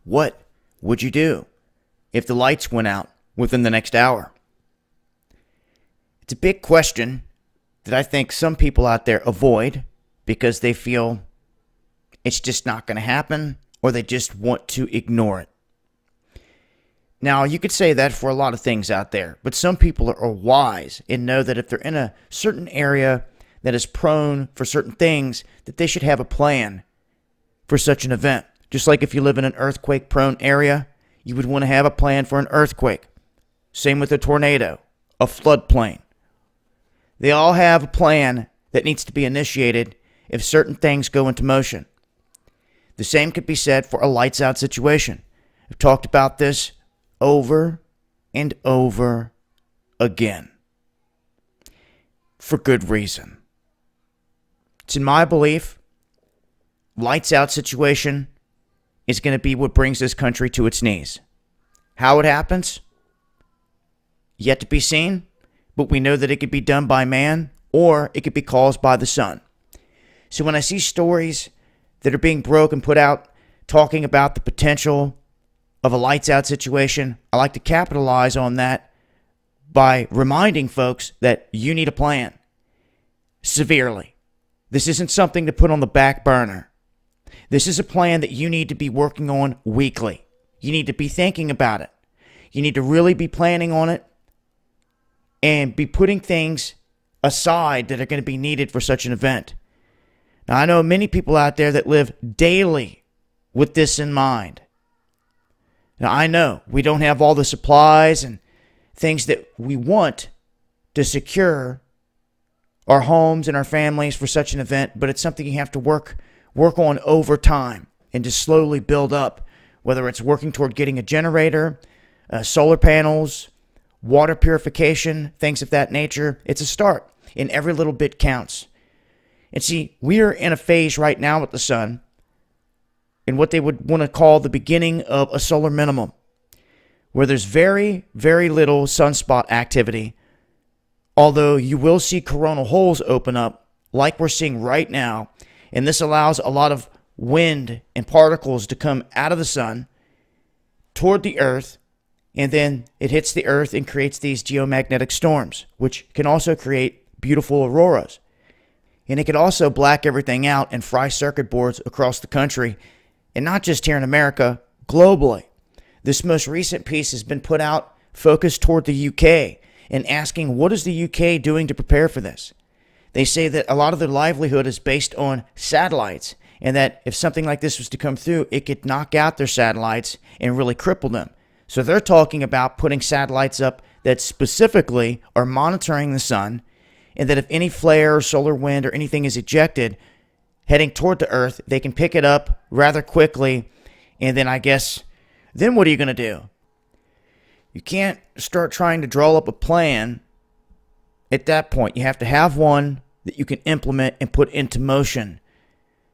what would you do if the lights went out within the next hour? It's a big question that I think some people out there avoid because they feel it's just not going to happen, or they just want to ignore it. Now, you could say that for a lot of things out there, but some people are wise and know that if they're in a certain area that is prone for certain things, that they should have a plan for such an event. Just like if you live in an earthquake-prone area, you would want to have a plan for an earthquake. Same with a tornado, a floodplain. They all have a plan that needs to be initiated if certain things go into motion. The same could be said for a lights out situation. I've talked about this over and over again. For good reason. It's in my belief, lights out situation is going to be what brings this country to its knees. How it happens? Yet to be seen, but we know that it could be done by man or it could be caused by the sun. So when I see stories that are being broke and put out talking about the potential of a lights out situation, I like to capitalize on that by reminding folks that you need a plan severely. This isn't something to put on the back burner. This is a plan that you need to be working on weekly. You need to be thinking about it. You need to really be planning on it and be putting things aside that are going to be needed for such an event. Now, I know many people out there that live daily with this in mind. Now, I know we don't have all the supplies and things that we want to secure our homes and our families for such an event, but it's something you have to work on over time and to slowly build up, whether it's working toward getting a generator, solar panels, water purification, things of that nature. It's a start, and every little bit counts. And see, we are in a phase right now with the sun in what they would want to call the beginning of a solar minimum, where there's very, very little sunspot activity, although you will see coronal holes open up like we're seeing right now, and this allows a lot of wind and particles to come out of the sun toward the earth, and then it hits the earth and creates these geomagnetic storms, which can also create beautiful auroras. And it could also black everything out and fry circuit boards across the country, and not just here in America, globally. This most recent piece has been put out focused toward the UK and asking, what is the UK doing to prepare for this? They say that a lot of their livelihood is based on satellites, and that if something like this was to come through, it could knock out their satellites and really cripple them. So they're talking about putting satellites up that specifically are monitoring the sun, and that if any flare or solar wind or anything is ejected heading toward the earth, they can pick it up rather quickly. And then then what are you going to do? You can't start trying to draw up a plan at that point. You have to have one that you can implement and put into motion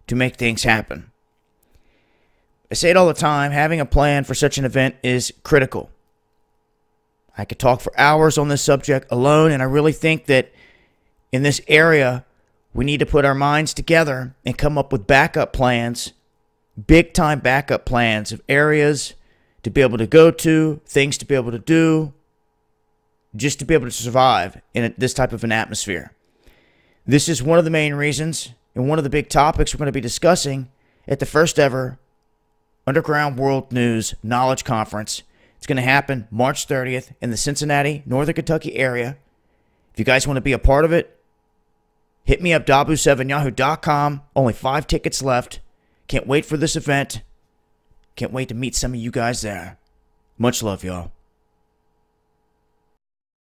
to make things happen. I say it all the time, having a plan for such an event is critical. I could talk for hours on this subject alone, and I really think that in this area, we need to put our minds together and come up with backup plans, big-time backup plans of areas to be able to go to, things to be able to do, just to be able to survive in this type of an atmosphere. This is one of the main reasons and one of the big topics we're going to be discussing at the first ever Underground World News Knowledge Conference. It's going to happen March 30th in the Cincinnati, Northern Kentucky area. If you guys want to be a part of it, hit me up, dabu7yahoo.com. Only 5 tickets left. Can't wait for this event. Can't wait to meet some of you guys there. Much love, y'all.